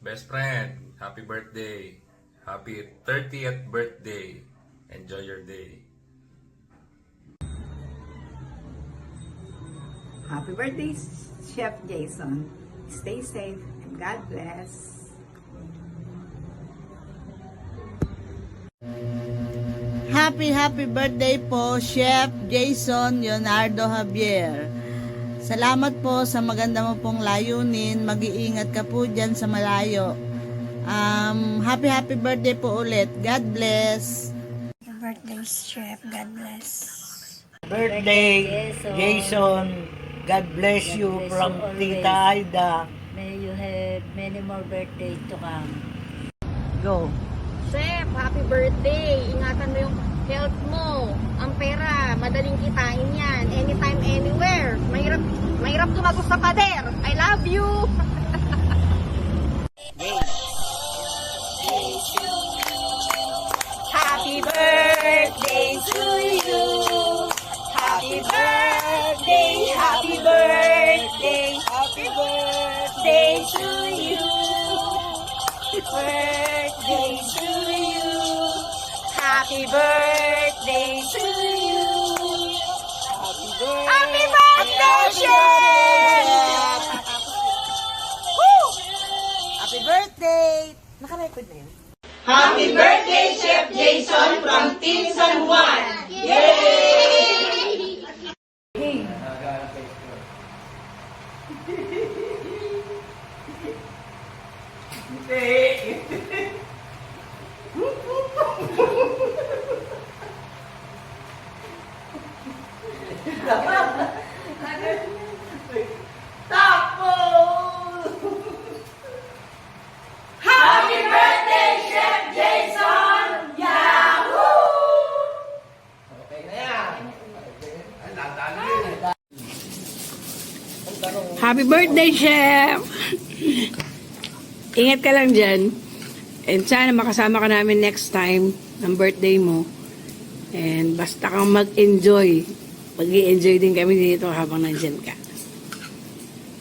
Best friend, happy birthday. Happy 30th birthday. Enjoy your day. Happy birthday, Chef Jason. Stay safe and God bless. Happy birthday po, Chef Jason Leonardo Javier. Salamat po sa maganda mo pong layunin. Mag-iingat ka po dyan sa malayo. Happy birthday po ulit. God bless. Happy birthday, Chef. God bless. Birthday, Jason. God bless you from Tita Aida. May you have many more birthdays to come. Go. Chef, happy birthday! Ingatan mo yung health mo. Ang pera, madaling kitain yan. Anytime, anywhere. Mahirap tumagos sa pader. I love you! Happy birthday to you! Happy birthday! Happy birthday! Happy birthday to you! Birthday to you. Happy birthday to you. Happy birthday, Chef! Woo! Happy birthday! Naka-record na yun? Happy birthday, Chef Jason from Team San Juan! Yay! Happy birthday, Chef Jason! Yahoo! Happy birthday, Chef! Ingat ka lang dyan. And sana makasama ka namin next time ng birthday mo. And basta kang mag-enjoy. Mag-i-enjoy din kami dito habang nandyan ka.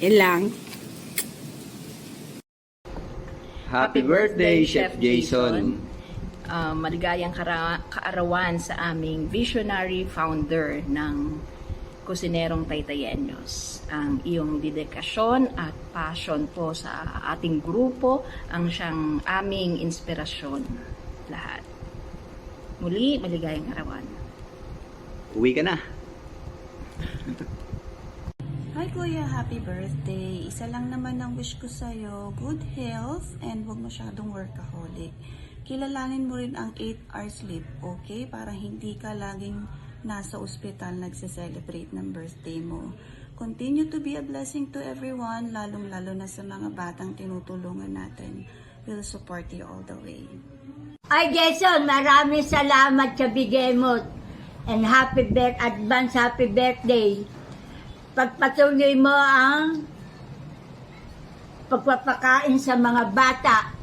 Yan lang. Happy birthday, Chef Jason. Maligayang kaarawan sa aming visionary founder ng Kusinerong Taytayenyos. Ang iyong dedikasyon at passion po sa ating grupo ang siyang aming inspirasyon lahat. Muli, maligayang arawan. Uwi ka na. Hi Kuya, happy birthday. Isa lang naman ang wish ko sa'yo, good health and huwag masyadong workaholic. Kilalanin mo rin ang 8 hours sleep, okay? Para hindi ka laging nasa ospital nagse-celebrate ng birthday mo. Continue to be a blessing to everyone, lalong-lalo na sa mga batang tinutulungan natin. We'll support you all the way. Ay Jason, maraming salamat sa bigay mo. And advance happy birthday. Pagpatuloy mo ang pagpapakain sa mga bata.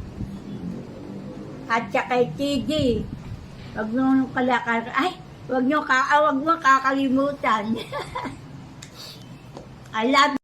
At saka kay TG, wag mo kakalimutan. I love you.